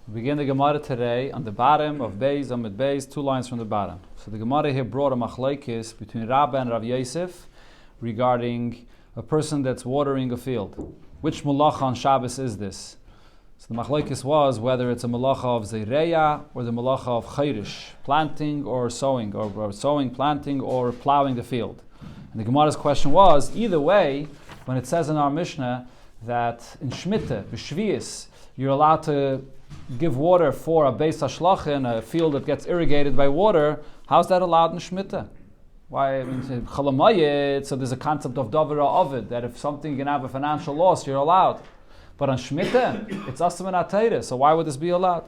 We begin the Gemara today on the bottom of Beis, Amid Beis, 2 lines from the bottom. So the Gemara here brought a machlokes between Rabba and Rav Yosef regarding a person that's watering a field. Which malacha on Shabbos is this? So the machlokes was whether it's a malacha of Zeireya or the malacha of Chayrish, planting or sowing, or sowing, planting, or plowing the field. And the Gemara's question was, either way, when it says in our Mishnah that in Shmita, B'Shvius, you're allowed to give water for a beis hashlachin, a field that gets irrigated by water, how's that allowed in Shemitah? Why? I mean, Chalamayit, so there's a concept of Davira Ovid, that if something can have a financial loss, you're allowed. But on Shemitah, it's Asam and Atayre, so why would this be allowed?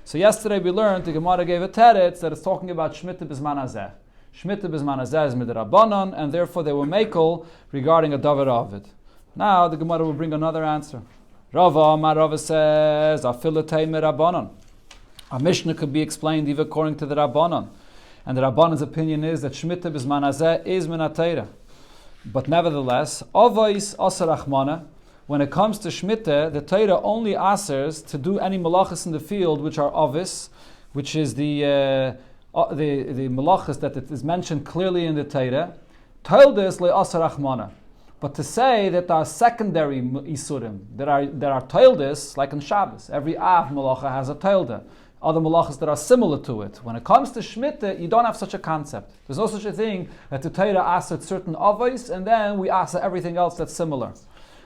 So yesterday we learned, the Gemara gave a teretz that it's talking about Shemitah Bizman Hazeh. Shemitah Bizman Hazeh is Midrabanan, and therefore they were makel regarding a Davira Ovid. Now the Gemara will bring another answer. Rava says, Afilatei Mirabanan. A Mishnah could be explained even according to the Rabbanan. And the Rabbanan's opinion is that Shemitah Bizman Hazeh is Min HaTeirah. But nevertheless, Avos Asar Achmana, when it comes to Shemitah, the Torah only asers to do any malachas in the field which are Avos, which is the malachas that it is mentioned clearly in the Torah. Toildes le Asar Achmana. But to say that there are secondary isurim that are toildes, like in Shabbos, every Av malacha has a toilda. Other malachas that are similar to it. When it comes to Shemitah, you don't have such a concept. There's no such a thing that the Torah asks certain avos, and then we ask everything else that's similar.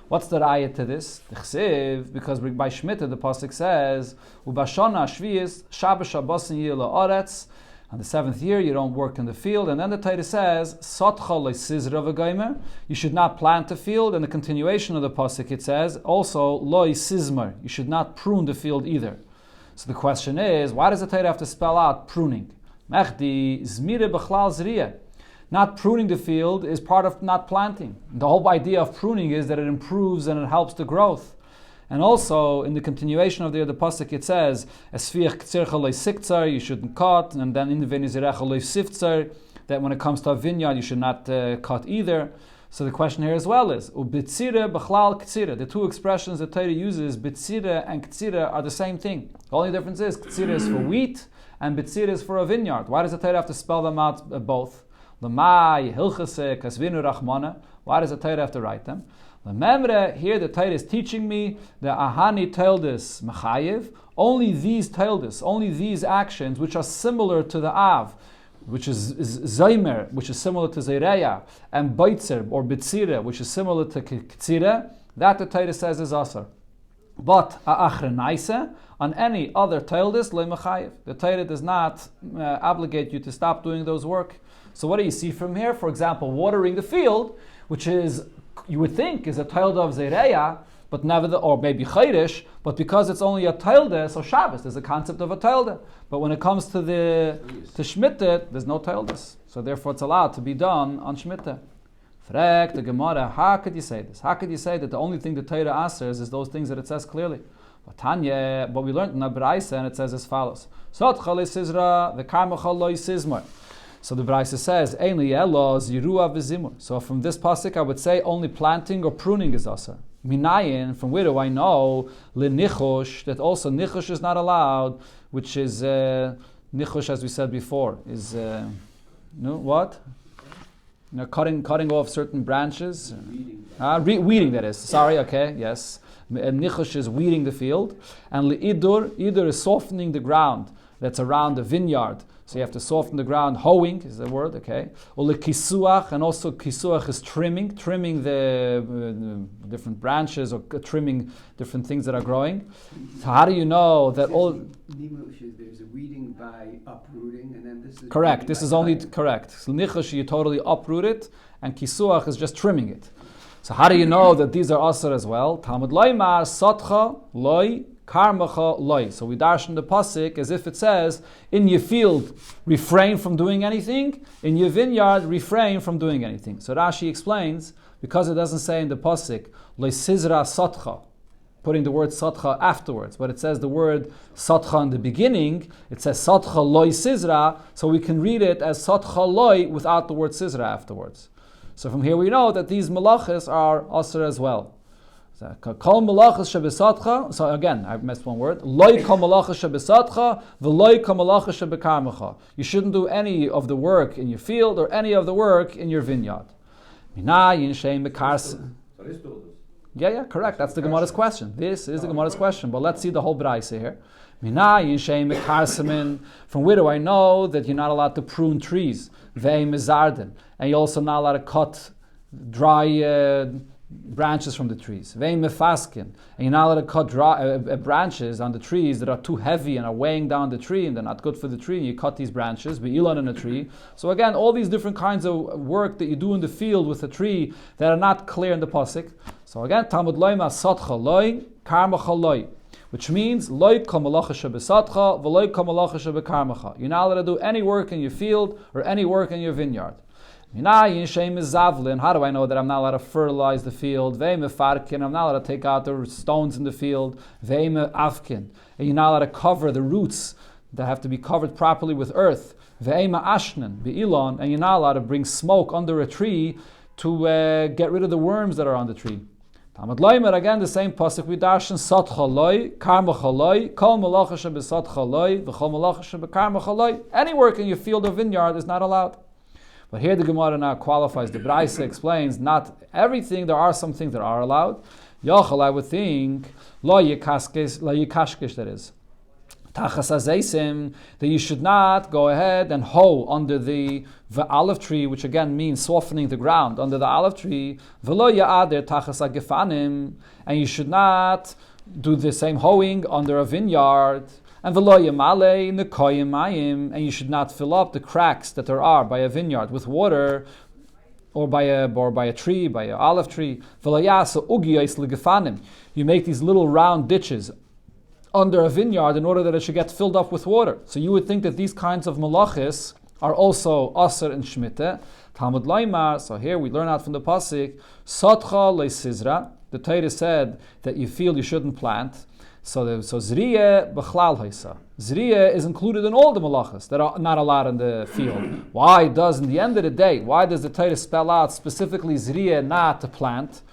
What's the raya to this? Because by Shemitah the pasuk says, "Ubashana shvius Shabbos Shabbosin yila aretz." On the 7th year, you don't work in the field. And then the Torah says, Sotcha le'sizra v'gaimer. You should not plant the field. And the continuation of the pasuk, it says, also, lo'i sizmer. You should not prune the field either. So the question is, why does the Torah have to spell out pruning? Mechdi zmire b'chlal zriyah. Not pruning the field is part of not planting. The whole idea of pruning is that it improves and it helps the growth. And also, in the continuation of the pasuk, it says, "Esfiach k'tzircha le'siktzar," you shouldn't cut, and then in the venizirecha le'siftzar, that when it comes to a vineyard, you should not cut either. So the question here as well is, "Ubitzira b'chlal k'tzira." The two expressions that Torah uses, bitzira and k'tzira, are the same thing. The only difference is k'tzira is for wheat, and bitzira is for a vineyard. Why does the Torah have to spell them out both? L'mai hilchase kasvinu rachmana. Why does the Torah have to write them? Remember, here the Torah is teaching me the ahani teildes mechayev. Only these teildes, only these actions which are similar to the av, which is zaymer, which is similar to zeireya, and baitzer or bitzira, which is similar to ktsira, that the Torah says is asar. But achrenaisa, on any other teildes le mechayev, the Torah does not obligate you to stop doing those work. So what do you see from here? For example, watering the field, which is, you would think, is a tilde of Zeireya, but never or maybe Chayrish, but because it's only a tilde, so Shabbos, there's a concept of a tilde. But when it comes to Shemitah, there's no tildes. So therefore it's allowed to be done on Shemitah. Frek, the Gemara, how could you say this? How could you say that the only thing the Torah asers is those things that it says clearly? But we learned in the Braisa, and it says as follows. Sot chale sizra, the karmachal loy sizmar. So the Braisa says, Ein li'elos yirua v'zimur. So from this pasuk, I would say only planting or pruning is asar. Minayin, from where do I know, nichush, that also nichush is not allowed, which is, nichush, as we said before, is, what? Cutting off certain branches. Weeding, that is. Sorry, okay, yes. Nichush is weeding the field. And idur is softening the ground that's around the vineyard. So you have to soften the ground. Hoeing is the word, okay. Or kisuach, and also kisuach is trimming the different branches, or trimming different things that are growing. So how do you know that all? There's a weeding by uprooting, and then this is correct. This is only correct. So nichush, you totally uproot it, and kisuach is just trimming it. So how do you know that these are asar as well? Talmud loymar satcha loy. Karmacha loy. So we darshan the pasuk as if it says, in your field, refrain from doing anything. In your vineyard, refrain from doing anything. So Rashi explains, because it doesn't say in the pasuk, loy sizra satcha, putting the word satcha afterwards, but it says the word satcha in the beginning, it says satcha loy sizra, so we can read it as satcha loy without the word sizra afterwards. So from here we know that these malachas are asr as well. Kol malachas shebesatcha. So again, I missed one word. Loi kol malachas shebesatcha, v'loi kol malachas shebekarmecha. You shouldn't do any of the work in your field or any of the work in your vineyard. Minayin shein mekars. Yeah, correct. That's the Gemara's question. This is the Gemara's question. But let's see the whole Braisa here. Minayin shein mekarsamin. From where do I know that you're not allowed to prune trees? Vei mezarden. And you're also not allowed to cut dry branches from the trees. Vei mefaskin. And you're not allowed to cut dry, branches on the trees that are too heavy and are weighing down the tree and they're not good for the tree. You cut these branches, be'ilan in a tree. So again, all these different kinds of work that you do in the field with a tree that are not clear in the pasuk. So again, Talmud loyma satcha loy, karmacha loy. Which means loy kol malacha shebesatcha, v'loy kol malacha shebekarmacha. You're not allowed to do any work in your field or any work in your vineyard. How do I know that I'm not allowed to fertilize the field? I'm not allowed to take out the stones in the field. And you're not allowed to cover the roots that have to be covered properly with earth. And you're not allowed to bring smoke under a tree to get rid of the worms that are on the tree. Again, the same pasuk we darshan satcha loy, karmacha loy, kol malacha shebesatcha loy, v'chol malacha shebekarmacha loy. Any work in your field or vineyard is not allowed. But here the Gemara now qualifies. The Braisa explains not everything. There are some things that are allowed. Yochel, I would think, lo yikashkish, that is. Tachas hazeisim, that you should not go ahead and hoe under the olive tree, which again means softening the ground under the olive tree. V'lo ya'ader tachas hagefanim, and you should not do the same hoeing under a vineyard. And v'lo yamale nekoyim mayim, and you should not fill up the cracks that there are by a vineyard with water, or by a tree, by an olive tree. V'lo yasa ugiyos legefanim. You make these little round ditches under a vineyard in order that it should get filled up with water. So you would think that these kinds of malachis are also aser and shmita. Talmud Laimar, so here we learn out from the pasuk, Satcha le'sizra. The Torah said that you feel you shouldn't plant. So zriya b'chlal haisa. Zriya is included in all the malachas that are not allowed in the field. Why does, in the end of the day, why does the Torah spell out specifically zriya not to plant?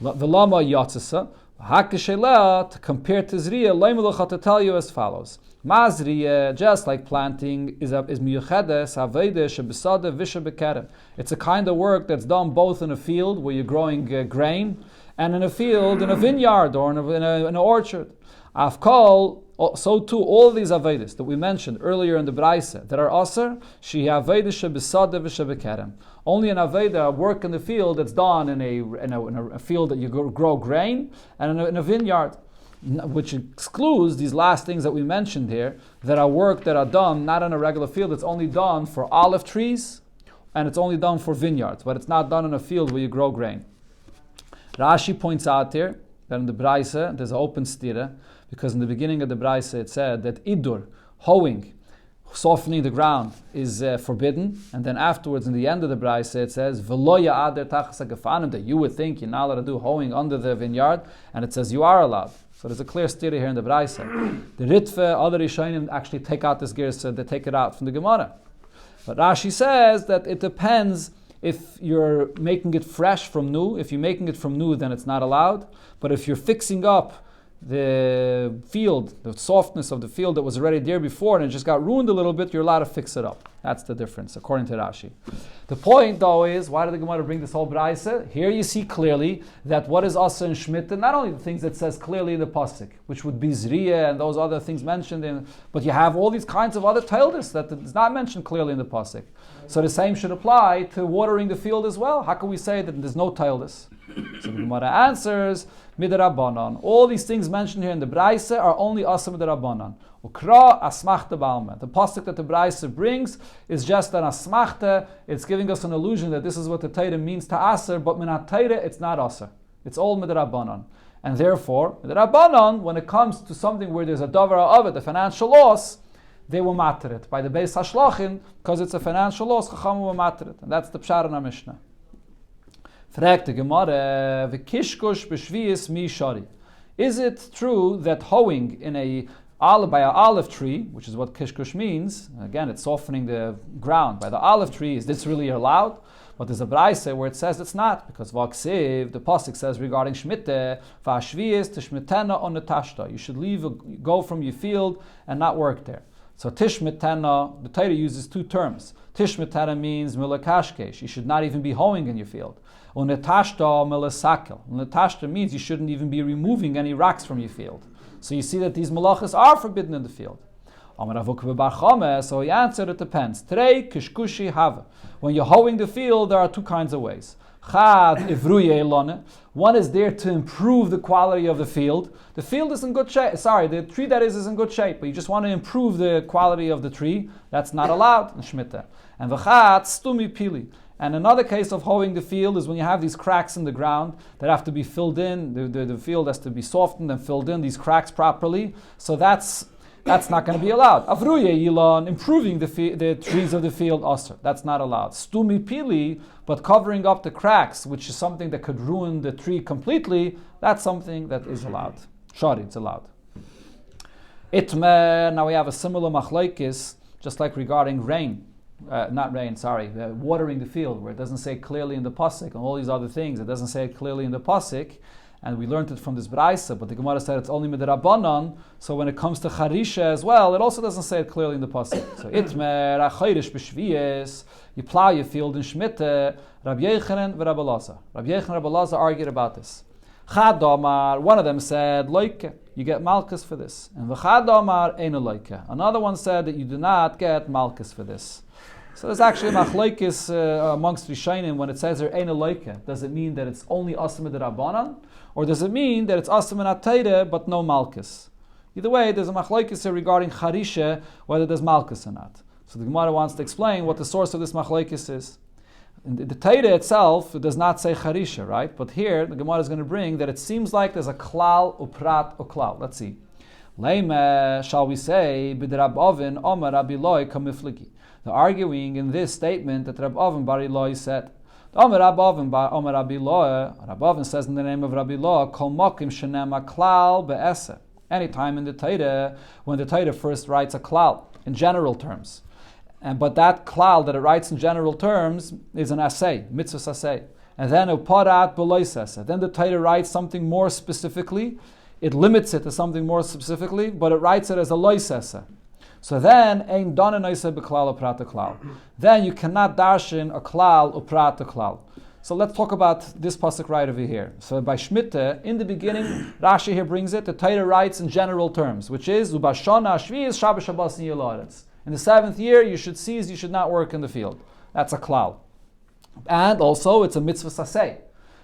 V'lama yatzisa. To compare to Zriya, to tell you as follows. Mazriya, just like planting, is miyuchedes, aveda, shebesada, visha bekerem. It's a kind of work that's done both in a field where you're growing grain and in a field, in a vineyard or in an orchard. Afkol, so too, all these avedas that we mentioned earlier in the Braisa that are aser, she aveda shebesada, visha bekerem. Only an aveda, work in the field that's done in a field that you grow grain, and in a vineyard, which excludes these last things that we mentioned here, that are work that are done not in a regular field. It's only done for olive trees, and it's only done for vineyards, but it's not done in a field where you grow grain. Rashi points out here that in the Braisa there's an open stira, because in the beginning of the Braisa it said that idur, hoeing, softening the ground, is forbidden, and then afterwards in the end of the Braisa it says v'lo ya'ader tachas hagefanim, that you would think you're not allowed to do hoeing under the vineyard, and it says you are allowed. So there's a clear stira here in the Braisa. The Ritve, other Rishonim actually take out this girsa, they take it out from the Gemara. But Rashi says that it depends if you're making it fresh from new. If you're making it from new, then it's not allowed. But if you're fixing up the field, the softness of the field that was already there before and it just got ruined a little bit, you're allowed to fix it up. That's the difference, according to Rashi. The point, though, is, why did the Gemara bring this whole Braisa? Here you see clearly that what is Asa and Shemitah, not only the things that says clearly in the Pasuk, which would be Zriya and those other things mentioned, but you have all these kinds of other Taildas that is not mentioned clearly in the Pasuk. So the same should apply to watering the field as well. How can we say that there's no Taildas? So the Gemara answers, Midrabanan. All these things mentioned here in the Braisa are only Asa Midrabanan. Ukra asmachta balma. The pasuk that the Braisa brings is just an asmachta. It's giving us an illusion that this is what the Torah means to aser, but minat Torah it's not aser. It's all midrabanan. And therefore, midrabanan, when it comes to something where there's a davara of it, a financial loss, they will matter it. By the Beis Hashlachin, because it's a financial loss, Chacham will matter it. And that's the Pshar in our Mishnah. Fragt the Gemara, v'kishkush b'shviyis mi shari. Is it true that hoeing by an olive tree, which is what kishkush means, again it's softening the ground, by the olive tree, is this really allowed? But there's a braise where it says it's not, because Vaksiv, the pasuk says regarding Shmite, Vashviis tishmitena on the tashta. You should go from your field and not work there. So tishmitena, the Torah uses two terms. Tishmitena means milakashkesh. You should not even be hoeing in your field. Unetashta milasakel. Unetashta means you shouldn't even be removing any rocks from your field. So you see that these malachas are forbidden in the field. So he answered, it depends. Trei kishkushi have. When you're hoeing the field, there are two kinds of ways. One is there to improve the quality of the field. The field is in good shape. Sorry, the tree that is in good shape, but you just want to improve the quality of the tree. That's not allowed in Shemitah. And v'chat stumi pili. And another case of hoeing the field is when you have these cracks in the ground that have to be filled in. The field has to be softened and filled in, these cracks properly. So that's not going to be allowed. Avruye yilon, improving the trees of the field, also. That's not allowed. Stumi pili, but covering up the cracks, which is something that could ruin the tree completely, that's something that is allowed. Shari, it's allowed. Itme, now we have a similar machlokes, just like regarding rain. Watering the field, where it doesn't say clearly in the pasuk, and all these other things, it doesn't say it clearly in the pasuk, and we learned it from this braisa, but the Gemara said it's only midrabanan, so when it comes to charisha as well, it also doesn't say it clearly in the pasuk. So itmer achayrish b'shviyes, you plow your field in Shemitah. Rabbi Yochanan and Rabbi Elazar. Rabbi Yochanan and Rabbi Elazar argued about this. Chad Omar, one of them said, loike, you get malchus for this. And v'chad Omar, einu loike. Another one said that you do not get malchus for this. So there's actually a machlokes amongst Rishonim when it says there einu loike. Does it mean that it's only asim d'Rabbanan? Or does it mean that it's asim atayre but no malchus? Either way, there's a machlokes regarding charisha, whether there's malchus or not. So the Gemara wants to explain what the source of this machlokes is. In the Torah itself, it does not say charisha, right? But here, the Gemara is going to bring that it seems like there's a klal, uprat, or klal. Let's see. Leime, shall we say, b'derab Ovin, Omer Rabbi Loi kamifliki. The arguing in this statement that Rabbi Ovin Bar Eloi said. Omer Rabbi Ovin says in the name of Rabbi Loi, kol mokim shenema klal be'eseh. Anytime in the Torah, when the Torah first writes a klal, in general terms, but that klal that it writes in general terms is an asay, mitzvah asay. And then uparat b'loisese. Then the Torah writes something more specifically. It limits it to something more specifically, but it writes it as a loisese. So then, ein donen oiseh b'klal uprat klal. Then you cannot darshan a klal uprat klal. So let's talk about this pasuk right over here. So by Shemitah, in the beginning, Rashi here brings it, the Torah writes in general terms, which is ubashana shvius shabbos shabbos niyalatz. In the 7th year, you should cease, you should not work in the field. That's a klal. And also, it's a mitzvah saseh.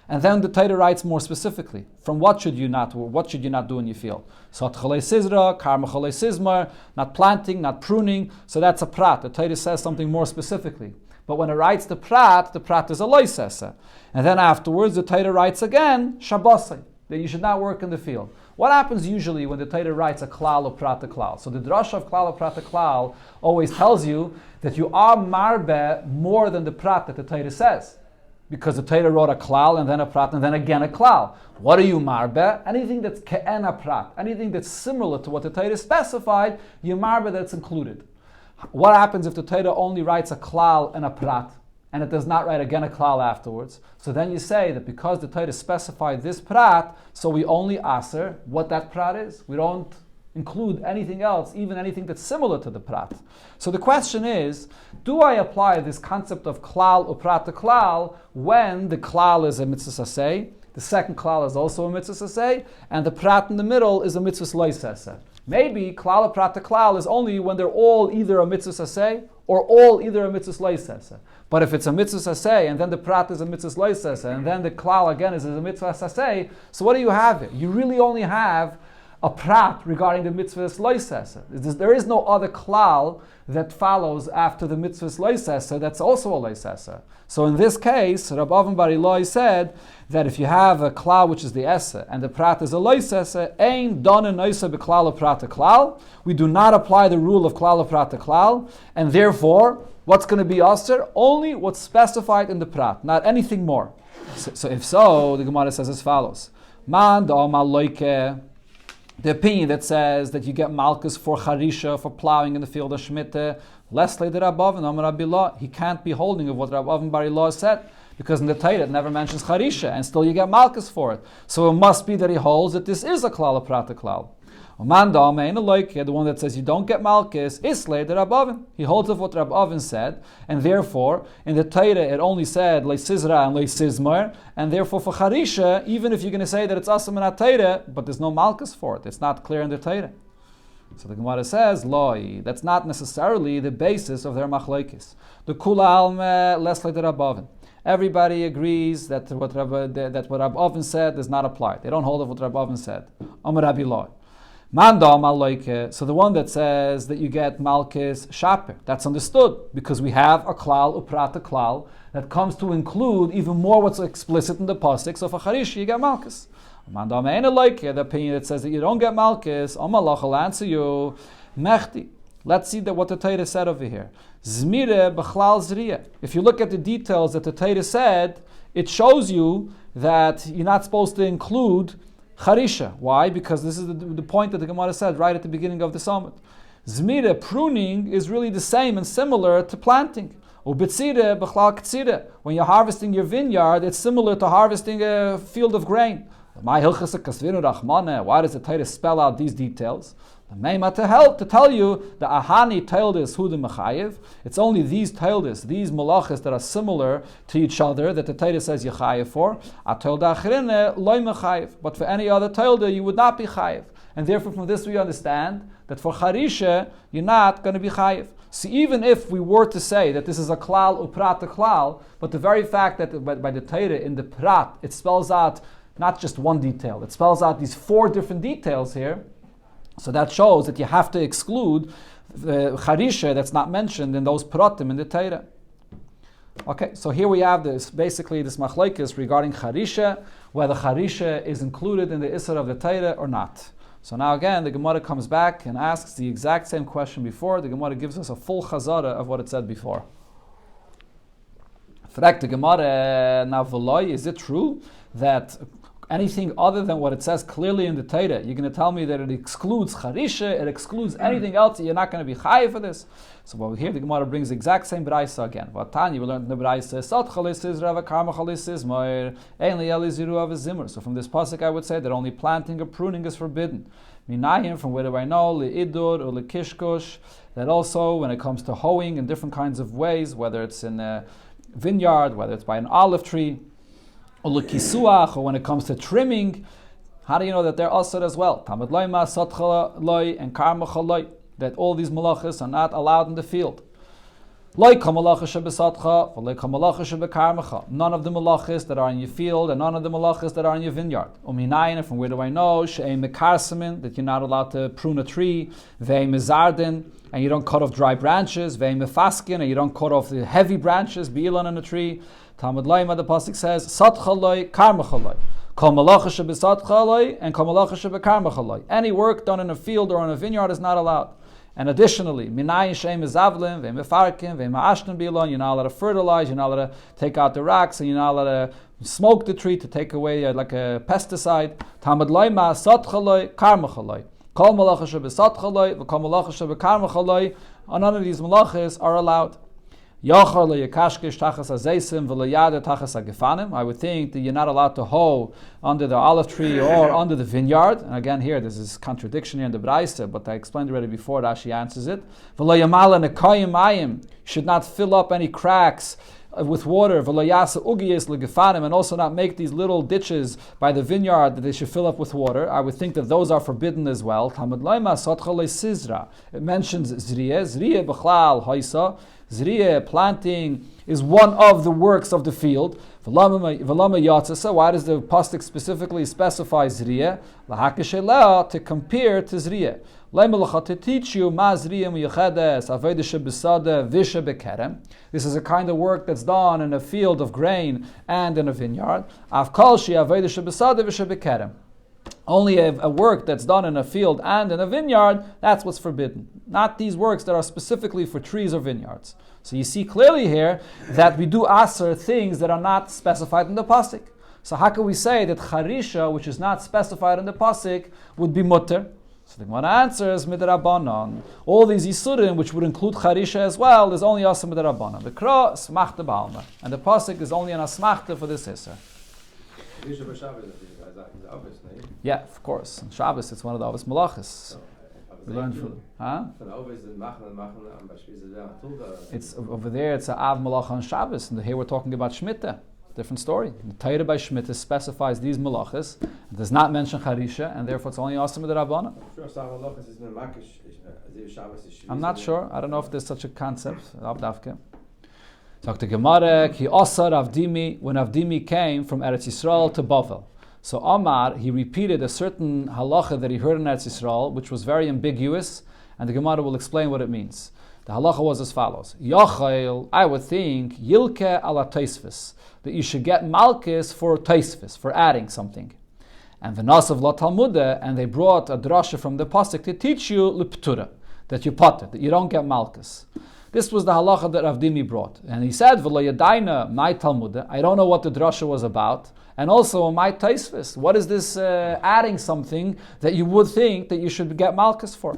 And then the Torah writes more specifically, from what should you not do in your field? So tchalei sizra, karma chalei sizmar, not planting, not pruning. So that's a prat. The Torah says something more specifically. But when it writes the prat is a loisese. And then afterwards, the Torah writes again, shabbosai, that you should not work in the field. What happens usually when the Torah writes a klal or prat klal? So the drasha of klal or prat klal always tells you that you are marbe more than the prat that the Torah says. Because the Torah wrote a klal and then a prat and then again a klal. What are you marbe? Anything that's ke'en a prat, anything that's similar to what the Torah specified, you marbe that's included. What happens if the Torah only writes a klal and a prat, and it does not write again a klal afterwards? So then you say that because the Torah specified this prat, so we only aser what that prat is. We don't include anything else, even anything that's similar to the prat. So the question is, do I apply this concept of klal or prat to klal when the klal is a mitzvah saseh, the second klal is also a mitzvah saseh, and the prat in the middle is a mitzvah loisese? Maybe klal or prat to klal is only when they're all either a mitzvah saseh or all either a mitzvah loisese. But if it's a mitzvah saseh and then the prat is a mitzvah loisese and then the klal again is a mitzvah saseh, so what do you have here? You really only have a prat regarding the mitzvah loisese. There is no other klal that follows after the mitzvah loisese that's also a loisese. So in this case, Rabbi Ovin Bar Eloi said that if you have a klal which is the esse and the prat is a loisese, ein donen noise beklal prat klal. We do not apply the rule of klal prat klal, and therefore, what's going to be aser? Only what's specified in the prat, not anything more. So if so, the Gemara says as follows: Man da amal loike. the opinion that says that you get malchus for charisha, for plowing in the field of Shemitah, less later Rabbavan, Amar Rabbi, he can't be holding of what Rabbavan Bar Ilah said, because in the Torah it never mentions charisha, and still you get malchus for it. So it must be that he holds that this is a klal, a prata klal. The one that says you don't get malchus is later Rabbavan. He holds of what Rabbavan said, and therefore in the Torah it only said le sizra and le sizmar, and therefore for charisha, even if you're going to say that it's asam in Torah, but there's no malchus for it, it's not clear in the Torah. So the Gemara says, loi, that's not necessarily the basis of their machlokes. The kula alme less later Rabbavan. Everybody agrees that what Rabbavan said does not apply. They don't hold of what Rabbavan said. Amar Rabbi Loi. So the one that says that you get malchus shaper, that's understood because we have a klal, uprata klal, that comes to include even more what's explicit in the pasuk. So for charish you get malchus. The opinion that says that you don't get malchus, Amalach will answer you, mechti. Let's see what the Torah said over here. Zmire b'chlal zriya. If you look at the details that the Torah said, it shows you that you're not supposed to include charisha. Why? Because this is the point that the Gemara said right at the beginning of the summit. Zmire, pruning, is really the same and similar to planting. Ubitzire b'chlal ktsire. When you're harvesting your vineyard, it's similar to harvesting a field of grain. Why does the Torah spell out these details? To tell you the ahani taildis hu the mechayev. It's only these taildis, these malachas that are similar to each other that the Torah says you chayev for. But for any other tailda you would not be chayev. And therefore from this we understand that for charisha you're not going to be chayev. So even if we were to say that this is a klal uprat a klal, but the very fact that by the Torah in the prat it spells out not just one detail, it spells out these 4 different details here. So that shows that you have to exclude the charisha that's not mentioned in those pratim in the Torah. Okay, so here we have this machlokes regarding charisha, whether charisha is included in the Isser of the Torah or not. So now again, the Gemara comes back and asks the exact same question before. The Gemara gives us a full chazara of what it said before. Fragt the Gemara, now v'loi, is it true that anything other than what it says clearly in the Torah, you're going to tell me that it excludes charisha, it excludes anything else, you're not going to be chayiv for this? So over here the Gemara brings the exact same braisa again. Vatani, we learned in the braisa, sot chalisis rava karma chalisis moir ein lieli ziru av zimmer. So from this pasuk I would say that only planting or pruning is forbidden. Minayim, from where do I know, li'idur or likishkosh, that also when it comes to hoeing in different kinds of ways, whether it's in a vineyard, whether it's by an olive tree, or when it comes to trimming, how do you know that they're asur as well? Tamad loyma, sotcha loy, and karmacha loy, that all these malachas are not allowed in the field. Loy kamalacha shebesatcha, loy kamalacha shebekarmacha. None of the malachas that are in your field, and none of the malachas that are in your vineyard. Uminayin, from where do I know? She'ei mekarsamin, that you're not allowed to prune a tree. Ve'ei mezardin, and you don't cut off dry branches. Ve'ei mefaskin, and you don't cut off the heavy branches, bi'ilan in a tree. Talmud Laima, the pasuk says, Satcha loy, karmacha loy. Kol malacha shebesatcha loy, and kol malacha shebekarmacha loy. Any work done in a field or in a vineyard is not allowed. And additionally, minayin sheim ezavlim, ve'mefarkim, ve'ma'ashtem bilon, you're not allowed to fertilize, you're not allowed to take out the rocks, and you're not allowed to smoke the tree to take away like a pesticide. Talmud Laima, Satcha loy, karmacha loy. Kol malacha shebesatcha loy, v'kol malacha shebekarmacha loy. None of these malachas are allowed. I would think that you're not allowed to hoe under the olive tree or under the vineyard. And again here, this is contradiction here in the Braisa, but I explained already before, Rashi answers it. You should not fill up any cracks with water, and also not make these little ditches by the vineyard that they should fill up with water. I would think that those are forbidden as well. It mentions zriyah b'chlal haisa. Zriyah, planting, is one of the works of the field. Why does the pasuk specifically specify zriyah? To compare to zriyah. To teach you this is a kind of work that's done in a field of grain and in a vineyard. Only a work that's done in a field and in a vineyard, that's what's forbidden. Not these works that are specifically for trees or vineyards. So you see clearly here that we do aser things that are not specified in the pasuk. So how can we say that charisha, which is not specified in the pasuk, would be mutter? So the Gemara answers, midrabanan. All these isurim, which would include charisha as well, is only asa midrabanan. The kra smachta ba'alma, and the pasuk is only an asmachta for this issur. Yeah, of course. On Shabbos, it's one of the Avos Malachas. We learned from, It's over there. It's a Av Malach on Shabbos, and here we're talking about Shemitah. Different story. The Torah by Shemitah specifies these Malachas, it does not mention Charisha, and therefore it's only Asim with the Rabbana. I'm not sure. I don't know if there's such a concept. Abdavke. Talk to Gemara. Ki Asa Avdimi, when Avdimi came from Eretz Yisrael to Bavel. So Amar, he repeated a certain halacha that he heard in Eretz Yisrael, which was very ambiguous, and the Gemara will explain what it means. The halacha was as follows: Yachel, I would think, Yilke ala Taisvis, that you should get Malkis for Taisvis, for adding something. And V'nasav la Talmuda, and they brought a drasha from the pasuk to teach you Liptura, that you potter, that you don't get Malkis. This was the halacha that Avdimi brought. And he said, V'lo yadaina my Talmuda, I don't know what the drasha was about. And also, my taisvis, what is this adding something that you would think that you should get malchus for?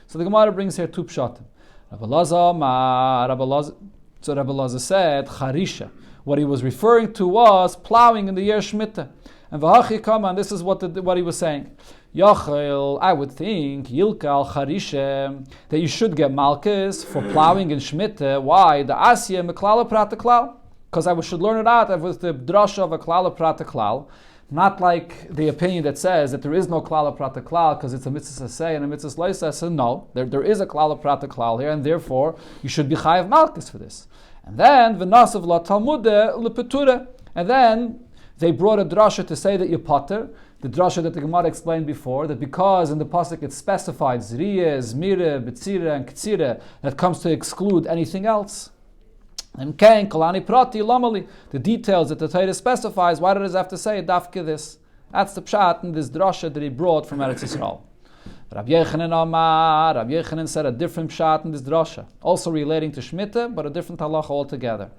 So the Gemara brings here two pshatim. Rabbi Lazar said, charisha. What he was referring to was plowing in the year Shemitah. And v'hachi kama, and this is what he was saying. Yachel, I would think, Yilkal charisha, that you should get malchus for plowing in Shemitah. Why? The asya meklala prataklal. Because I should learn it out with the drasha of a klala prata klal, not like the opinion that says that there is no klala prata klal because it's a mitzvah say and a mitzvah loisa. So no, there is a klala prata klal here, and therefore you should be chayav malchus for this. And then v'nasav la talmuda lepetura, and then they brought a drasha to say that you potter. The drasha that the Gemara explained before, that because in the pasuk it's specified zriya, zmira, betzira, and ktsira, that comes to exclude anything else. And kain kalani prati lamali, the details that the Torah specifies. Why does it have to say dafke this? That's the pshat in this drasha that he brought from Eretz Yisrael. Rabbi Yechanan said a different pshat in this drasha, also relating to Shemitah, but a different halacha altogether.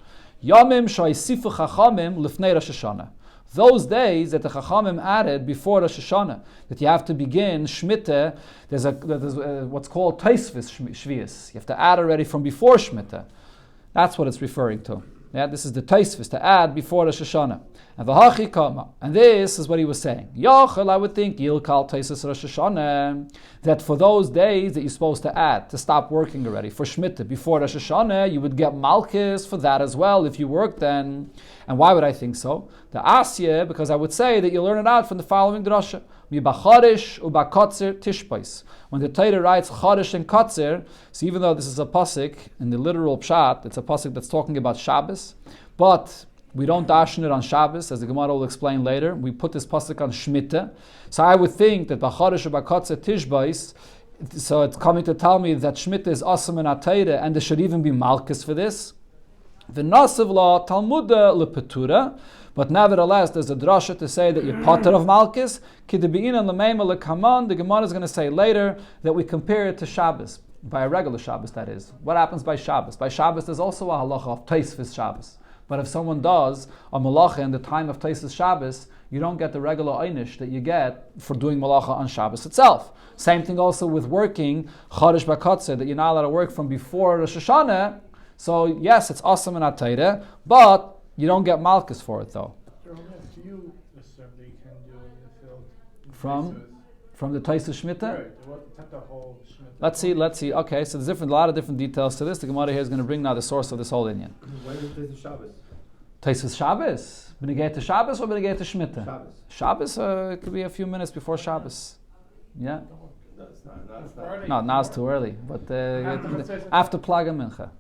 Yamim shaysifu chachamim lifnei Rosh Hashanah. Those days that the chachamim added before Rosh Hashanah, that you have to begin Shemitah. There's what's called taisvis shvius. You have to add already from before Shemitah. That's what it's referring to. Yeah, this is the taisvis, to add before Rosh Hashanah. And v'hachi kama, and this is what he was saying. Yachel, I would think, Yilkal taisvis Rosh Hashanah, that for those days that you're supposed to add, to stop working already, for Shemitah, before Rosh Hashanah, you would get Malchus for that as well, if you worked then. And why would I think so? The Asya, because I would say that you learn it out from the following drasha. Mibacharish ubakotzer tishpais. When the Torah writes charish and kotzer, so even though this is a pasuk in the literal pshat, it's a pasuk that's talking about Shabbos, but we don't dashen it on Shabbos, as the Gemara will explain later. We put this pasuk on Shemitah. So I would think that bacharish ubakotzer tishpais, so it's coming to tell me that Shemitah is awesome in Atayra, and there should even be malchus for this. V'nasav la talmuda lepetura. But nevertheless, there's a drasha to say that you're potter of malchus. The Gemara is going to say later that we compare it to Shabbos, by a regular Shabbos, that is. What happens by Shabbos? By Shabbos, there's also a halacha of taisvis Shabbos. But if someone does a malacha in the time of taisvis Shabbos, you don't get the regular einish that you get for doing malacha on Shabbos itself. Same thing also with working charish bakotze, that you're not allowed to work from before Rosh Hashanah. So yes, it's awesome in Atayra, but you don't get malchus for it though. Do you assume that you can do it in the field? From the Taisus Shemitah? Right. The whole Let's Shemitah. see. Okay, so there's a lot of different details to this. The Gemara here is going to bring now the source of this whole inyan. Why is it Shabbos? Taisus Shabbos? Benegay to Shabbos or Benegay to Shemitah? Shabbos. Shabbos, it could be a few minutes before Shabbos. Yeah? That's not. No, now it's too early. But after Plaga Mincha.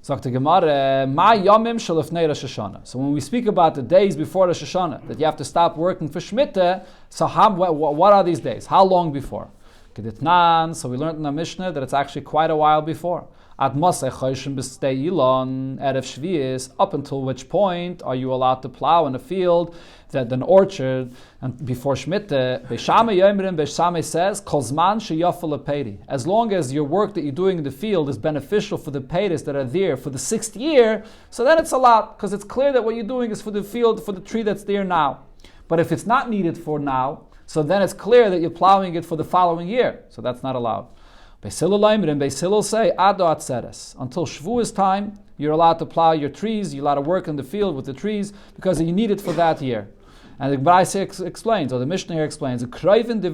So the Gemara, Ma Yomim Shalifnei Rosh Hashanah. So when we speak about the days before Rosh Hashanah, that you have to stop working for Shemitah, so what are these days? How long before? Keditnan, so we learned in the Mishnah that it's actually quite a while before. At Maseh Choshim B'Stei Ilon, Erev Shvius, up until which point are you allowed to plow in a field, that an orchard, and before Shmita, Beishamai Yomrim, Beishamai says, Kozman Sheyafel Peri. As long as your work that you're doing in the field is beneficial for the peiros that are there for the 6th year, so then it's allowed, because it's clear that what you're doing is for the field, for the tree that's there now. But if it's not needed for now, so then it's clear that you're plowing it for the following year, so that's not allowed. Beis Hillel and Beis Hillel say, Ado Atzeres. Until Shavuos time, you're allowed to plow your trees, you're allowed to work in the field with the trees, because you need it for that year. And the Gemara explains, or the Mishnah here explains, the opinions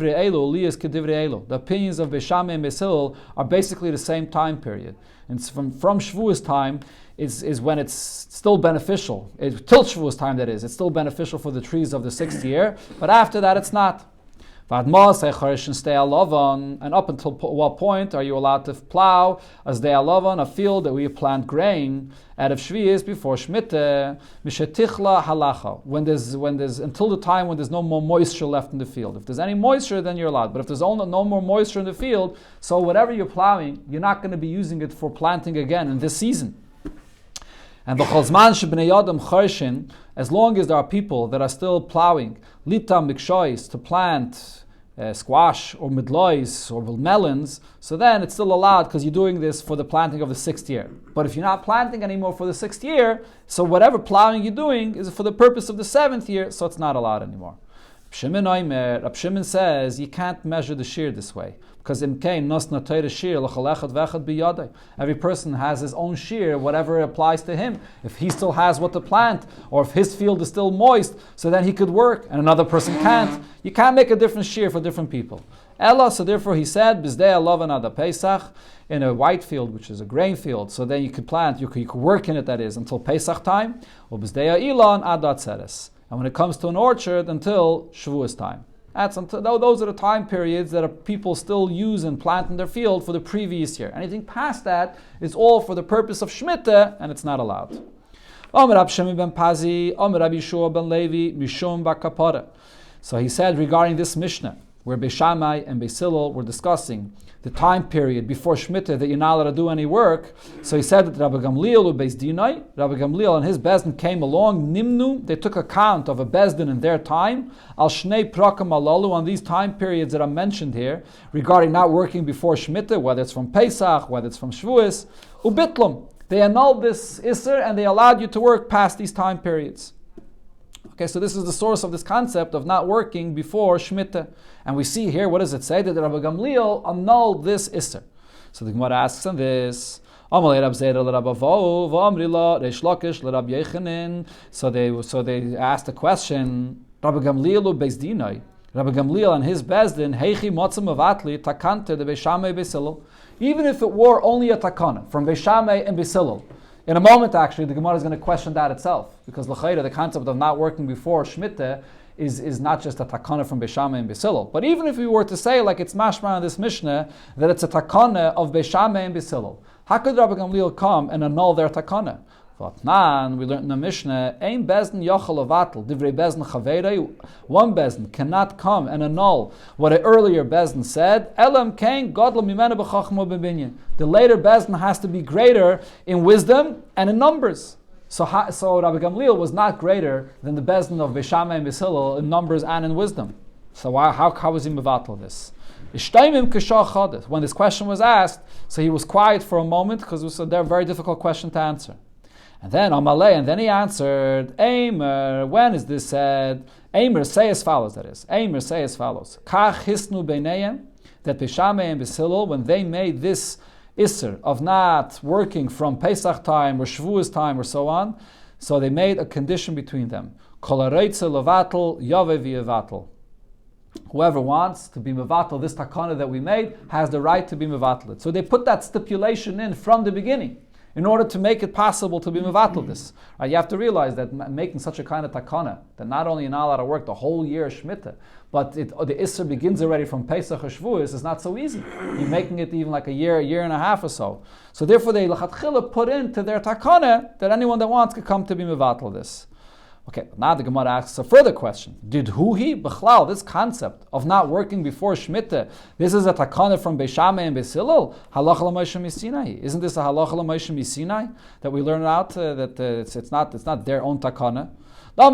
of Beis Shammai and Beis Hillel are basically the same time period. And from Shavuos time is when it's still beneficial. Till Shavuos time, that is. It's still beneficial for the trees of the 6th year, but after that it's not. And up until what point are you allowed to plow as de'alavan, a field that we plant grain out of Shvius before Shemitah, Mishetichla halacha, when there's until the time when there's no more moisture left in the field. If there's any moisture, then you're allowed. But if there's no more moisture in the field, so whatever you're plowing, you're not going to be using it for planting again in this season. And the Cholzman Shebnei Yadam Charshin, as long as there are people that are still plowing, Litam Mikshois, to plant squash or midlois or melons, so then it's still allowed because you're doing this for the planting of the 6th year. But if you're not planting anymore for the 6th year, so whatever plowing you're doing is for the purpose of the 7th year, so it's not allowed anymore. Rab Shimon says you can't measure the shiur this way, because every person has his own shiur, whatever applies to him. If he still has what to plant, or if his field is still moist, so then he could work, and another person can't. You can't make a different shiur for different people. Ella, so therefore he said, Bizdei alavan ada Pesach, in a white field, which is a grain field, so then you could plant, you could work in it, that is, until Pesach time, or Bizdei ilan ada Atzeres. And when it comes to an orchard, until Shavuos time. Those are the time periods that people still use and plant in their field for the previous year. Anything past that is all for the purpose of Shemitah, and it's not allowed. So he said regarding this Mishnah, where Beis Shammai and Beis Hillel were discussing the time period before Shemitah that you're not allowed to do any work. So he said that Rabbi Gamliel Beis Dinai, Rabbi Gamliel and his Bezdin came along, Nimnu, they took account of a Bezdin in their time, Al Shnei Prakam Alalu, on these time periods that are mentioned here, regarding not working before Shemitah, whether it's from Pesach, whether it's from Shavuos, Ubitlum, they annulled this Isser and they allowed you to work past these time periods. Okay, so this is the source of this concept of not working before Shemitah. And we see here, what does it say? That Rabbi Gamliel annulled this Isser. So the Gemara asks on this, so they asked the question, Rabbi Gamliel Beis Dinai, Rabbi Gamliel and his Bezdin, Heichi Motzim Avatli, Takante de Beis Shammai Beis Hillel, even if it were only a takana from Beis Shammai and Beis Hillel. In a moment, actually, the Gemara is going to question that itself, because l'chayra, the concept of not working before Shemitah is not just a takana from Beis Shammai and Beis Hillel. But even if we were to say, like it's mashma in this Mishnah, that it's a takana of Beis Shammai and Beis Hillel, how could Rabbi Gamliel come and annul their takana? Vatnan, we learned in the Mishnah, Ein bezdin yochel avatel, divrei bezdin chaverei, one bezdin cannot come and annul what an earlier bezdin said, elam kain godel mimena b'chachma b'binyan. The later bezdin has to be greater in wisdom and in numbers. So Rabbi Gamliel was not greater than the bezdin of Beis Shammai and Beis Hillel in numbers and in wisdom. So how was he mevatel this? When this question was asked, so he was quiet for a moment, because it was a very difficult question to answer. And then he answered, Eimer, when is this said? Eimer, say as follows, that is. Eimer, say as follows. Kach hisnu beinayim, that Beis Shammai and Beis Hillel, when they made this Isser of not working from Pesach time or Shavuos time or so on, so they made a condition between them. Kol hareitze levatel, yaveh v'yevatel. Whoever wants to be mevatel, this takana that we made, has the right to be mevatel it. So they put that stipulation in from the beginning, in order to make it possible to be mevatel this. Right? You have to realize that making such a kind of takana, that not only you're not allowed to work the whole year of Shemitah, but the Isser begins already from Pesach or Shavuos, is not so easy. You're making it even like a year and a half or so. So therefore they lechatchila put into their takana that anyone that wants could come to be mevatel this. Okay, but now the Gemara asks a further question. Did Huhi Bechlal, this concept of not working before Shemitah, this is a takana from Beis Shammai and Beis Hillel? Halacha l'Moshe Misinai. Isn't this a halacha l'Moshe Misinai that we learn out that it's not their own takana? So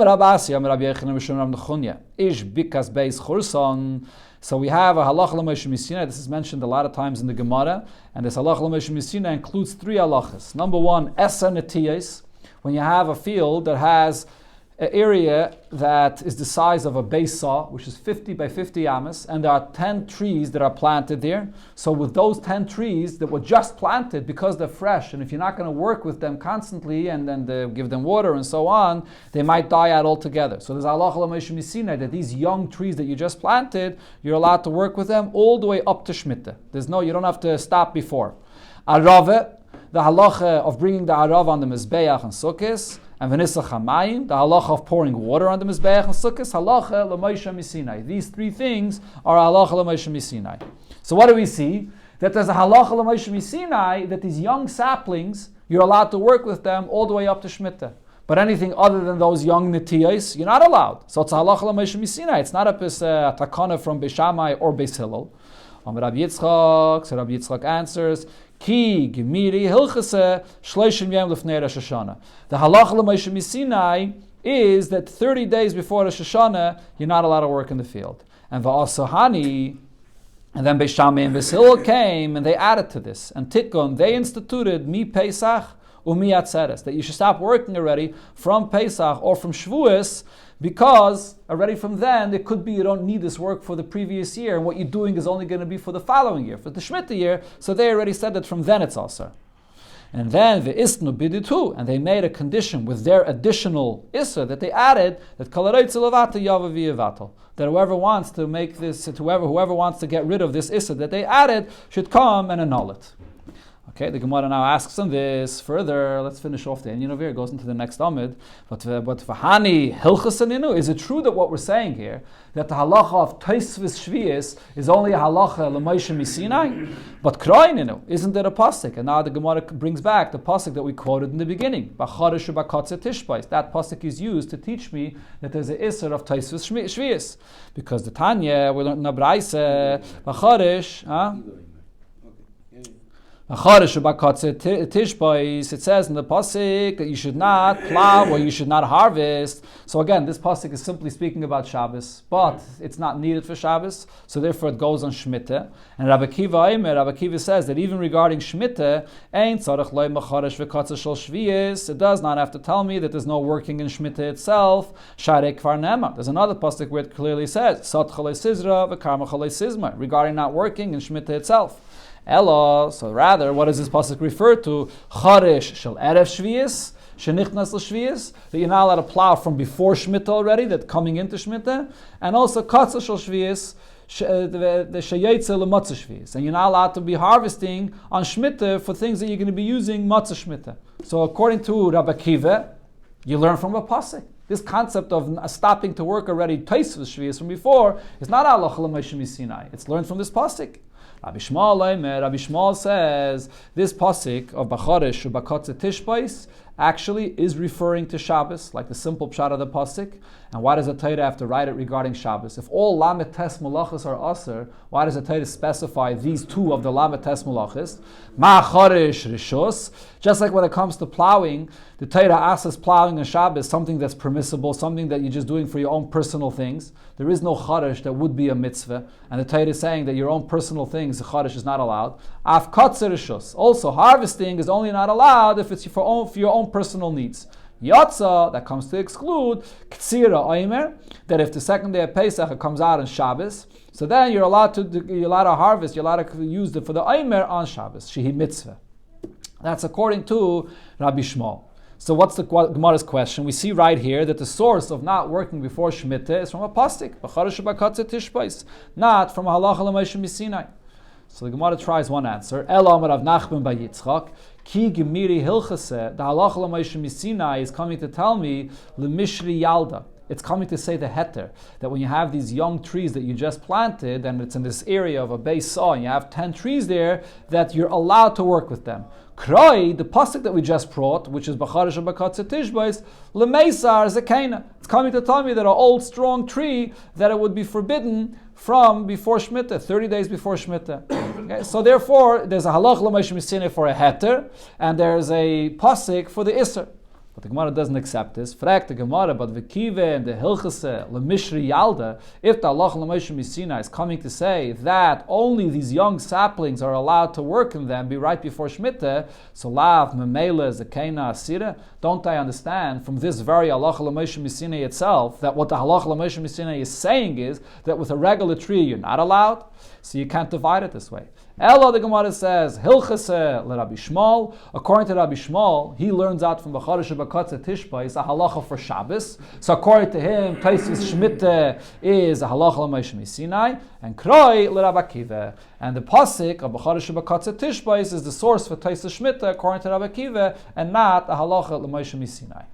we have a halacha l'Moshe Misinai. This is mentioned a lot of times in the Gemara, and this halacha l'Moshe Misinai includes three halachas. Number one, Eser Netiyos, when you have a field that has an area that is the size of a base saw, which is 50 by 50 amas, and there are 10 trees that are planted there. So with those 10 trees that were just planted, because they're fresh, and if you're not going to work with them constantly and then give them water and so on, they might die out altogether. So there's halacha l'Moshe Misinai that these young trees that you just planted, you're allowed to work with them all the way up to Shemitah. You don't have to stop before. Arave, the halacha of bringing the arav on the mizbeach and sukkahs, and v'nisach hamayim, the halacha of pouring water on the mizbeach and sukkahs, halacha l'Moshe Misinai. These three things are halacha l'Moshe Misinai. So what do we see? That there's a halacha l'Moshe Misinai that these young saplings, you're allowed to work with them all the way up to Shemitah. But anything other than those young netiyos, you're not allowed. So it's a halacha l'Moshe Misinai. It's not a takana from Beis Shammai or Beis Hillel. Rabbi Yitzchak, so Rabbi Yitzchak answers, Ki gemiri hilchase shloshim yom lefnei Rosh Hashanah. The halacha l'Moshe Misinai is that 30 days before Rosh Hashanah, you're not allowed to work in the field. And va'asahani, and then Beis Shammai and Beis Hillel came and they added to this. And Tikkun, they instituted mi Pesach umi Atzeres, that you should stop working already from Pesach or from Shavuos, because already from then, it could be you don't need this work for the previous year, and what you're doing is only going to be for the following year, for the Shemitah year, so they already said that from then it's also. And then the Isnu Biditu, and they made a condition with their additional Isra that they added, that that whoever wants to make this, whoever wants to get rid of this Isra that they added, should come and annul it. Okay, the Gemara now asks on this further. Let's finish off the Inyan over here. It goes into the next Amid. But v'hani hilchasaninu. Is it true that what we're saying here, that the halacha of Tosfos Shvius is only a halacha l'Moshe Misinai? But kroininu, isn't there a pasuk? And now the Gemara brings back the pasuk that we quoted in the beginning. B'charish u'b'katze tishbais. That pasuk is used to teach me that there's an iser of Tosfos Shvius, because the Tanya we learned in the Braise b'charish. It says in the pasuk that you should not plow or you should not harvest. So again, this pasuk is simply speaking about Shabbos, but it's not needed for Shabbos, so therefore it goes on Shemitah. And Rabbi Kiva says that even regarding Shemitah, it does not have to tell me that there's no working in Shemitah itself. There's another pasuk where it clearly says regarding not working in Shemitah itself. Ella, so rather, what does this pasuk refer to? Charish shel erev shvius, shenichnas l'shvius, that you're not allowed to plow from before Shemitah already, that coming into Shemitah, and also katzah shel shvius, the sheyetze l'matzah shvius, and you're not allowed to be harvesting on Shemitah for things that you're going to be using matzah Shemitah. So according to Rabbi Kiva, you learn from a pasuk. This concept of stopping to work already Tosfos Shvius from before is not halacha l'Moshe Misinai. It's learned from this pasuk. Rabbi Shmuel says this pasuk of Bacharish u'bakatze tishbais actually is referring to Shabbos, like the simple pshat of the pasuk. And why does the Torah have to write it regarding Shabbos? If all lamet tes malachas are aser, why does the Torah specify these two of the lamet tes malachas? Ma'acharish rishos. Just like when it comes to plowing, the Torah asks us plowing on Shabbos something that's permissible, something that you're just doing for your own personal things. There is no charish that would be a mitzvah, and the Torah is saying that your own personal things, the charish is not allowed. Afkatzer rishos. Also, harvesting is only not allowed if it's for your own personal needs. Yatza, that comes to exclude Ktsira Oimer, that if the second day of Pesach it comes out on Shabbos, so then you're allowed to harvest, you're allowed to use it for the Oimer on Shabbos, Shehi Mitzvah. That's according to Rabbi Shmuel. So what's the Gemara's question? We see right here that the source of not working before Shemitah is from a pasuk, not from a halacha l'Moshe Misinai. So the Gemara tries one answer. El Amar Rav Nachman by Yitzchak. Ki gemiri hilchase. The halacha l'Moshe Misinai is coming to tell me l'mishri yalda. It's coming to say the heter, that when you have these young trees that you just planted, and it's in this area of a base saw, and you have 10 trees there, that you're allowed to work with them. Kroi, the pasuk that we just brought, which is B'charish B'katze Tishbais, L'meisar Zekena. It's coming to tell me that an old strong tree, that it would be forbidden from before Shemitah, 30 days before Shemitah. Okay, so therefore, there's a halach l'moshe misine for a heter, and there's a pasuk for the iser. But the Gemara doesn't accept this. Frag the Gemara, but the Kive and the Hilchase, Lemishri Yalda, if the Allah Lamoshe Misina is coming to say that only these young saplings are allowed to work in them, be right before Shemitah, so Lav, Memela, Zakena, Asira, don't I understand from this very Allah Lamoshe Misina itself that what the Allah Lamoshe Misina is saying is that with a regular tree you're not allowed? So you can't divide it this way. Ella, the Gemara says, Hilchase le Rabbi Shmuel. According to Rabbi Shmuel, he learns out from B'charish B'katze Tishba is a halacha for Shabbos. So according to him, Taisus Shemitah is a halacha l'Moshe Misinai, and Kroi le Rabbi Akiva. And the pasuk of B'charish B'katze Tishba is the source for Taisus Shemitah according to Rabbi Akiva, and not a halacha l'Moshe Misinai.